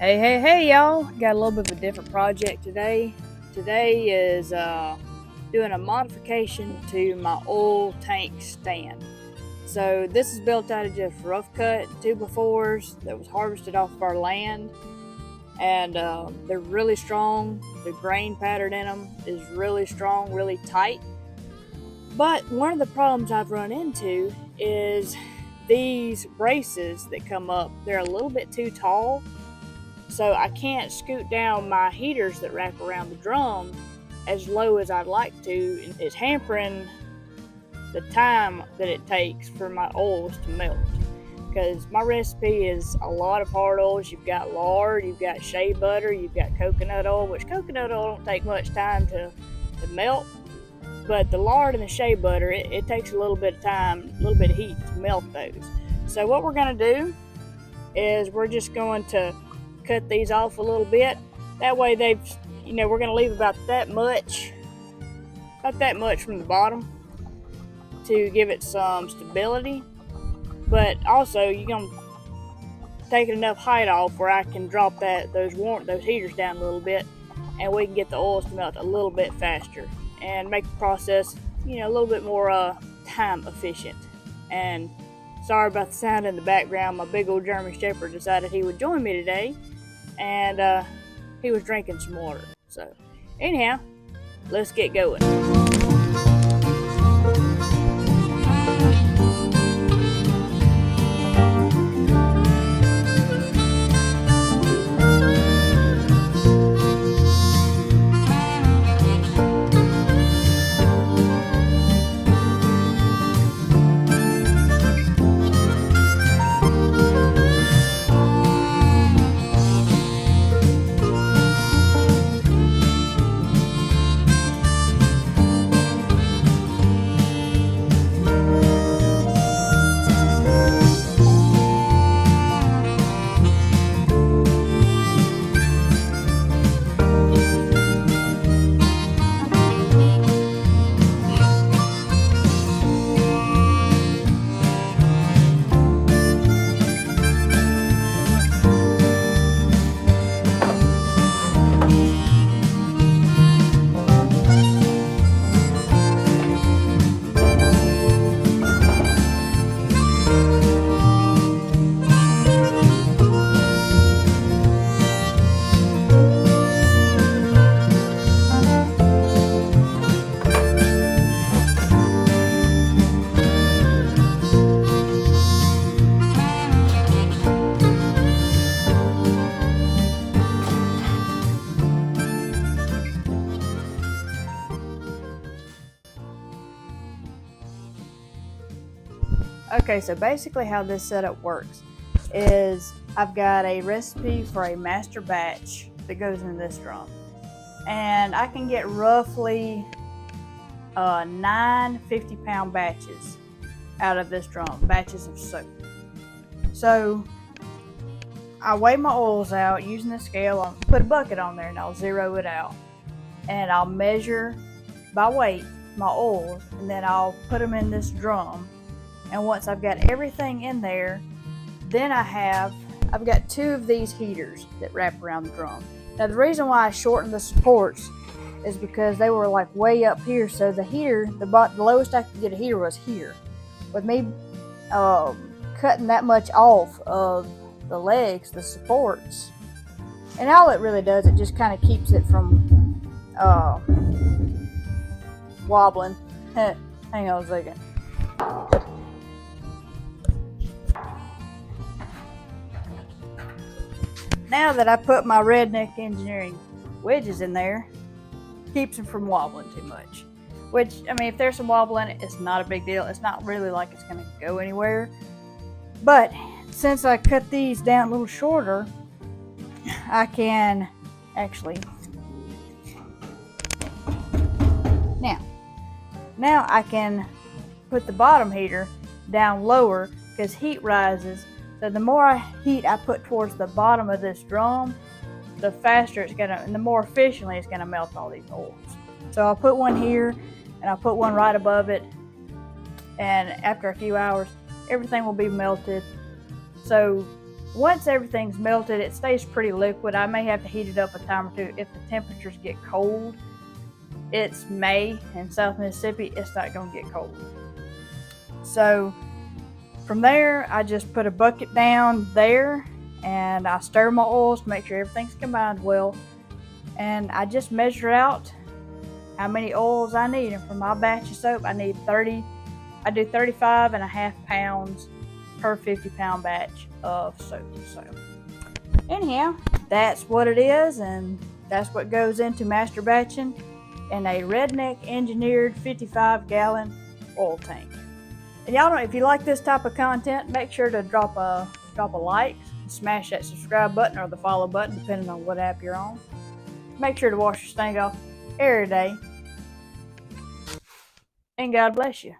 Hey, y'all. Got a little bit of a different project today. Today is doing a modification to my oil tank stand. So this is built out of just rough cut 2x4s that was harvested off of our land. And they're really strong. The grain pattern in them is really strong, really tight. But one of the problems I've run into is these braces that come up, they're a little bit too tall. So I can't scoot down my heaters that wrap around the drum as low as I'd like to. It's hampering the time that it takes for my oils to melt. Because my recipe is a lot of hard oils. You've got lard, you've got shea butter, you've got coconut oil, which coconut oil don't take much time to melt. But the lard and the shea butter, it takes a little bit of time, a little bit of heat to melt those. So what we're going to do is we're just going to cut these off a little bit. That way we're going to leave about that much from the bottom to give it some stability. But also you're going to take enough height off where I can drop those heaters down a little bit, and we can get the oils to melt a little bit faster and make the process a little bit more time efficient. And sorry about the sound in the background. My big old German Shepherd decided he would join me today, and he was drinking some water. So anyhow, let's get going. Okay, so basically how this setup works is I've got a recipe for a master batch that goes in this drum, and I can get roughly 9 50-pound batches out of this drum, batches of soap. So I weigh my oils out using the scale. I'll put a bucket on there and I'll zero it out, and I'll measure by weight my oils, and then I'll put them in this drum. And once I've got everything in there, then I've got 2 of these heaters that wrap around the drum. Now the reason why I shortened the supports is because they were like way up here, so the heater, the lowest I could get a heater was here. With me cutting that much off of the legs, the supports, and all it really does, it just kind of keeps it from wobbling. Hang on a second. Now that I put my Redneck Engineering wedges in there, keeps them from wobbling too much. Which, I mean, if there's some wobble in it, it's not a big deal. It's not really like it's going to go anywhere. But since I cut these down a little shorter, I can actually... Now I can put the bottom heater down lower because heat rises. So the more heat I put towards the bottom of this drum, the faster it's gonna, and the more efficiently it's gonna melt all these oils. So I'll put one here, and I'll put one right above it, and after a few hours, everything will be melted. So Once everything's melted, it stays pretty liquid. I may have to heat it up a time or two. If the temperatures get cold, it's May in South Mississippi, it's not gonna get cold. So from there, I just put a bucket down there and I stir my oils to make sure everything's combined well. And I just measure out how many oils I need. And for my batch of soap, I need 30, I do 35.5 pounds per 50-pound batch of soap. So anyhow, that's what it is, and that's what goes into master batching in a Redneck engineered 55-gallon oil tank. And y'all know, if you like this type of content, make sure to drop a like, smash that subscribe button or the follow button, depending on what app you're on. Make sure to wash your stink off every day. And God bless you.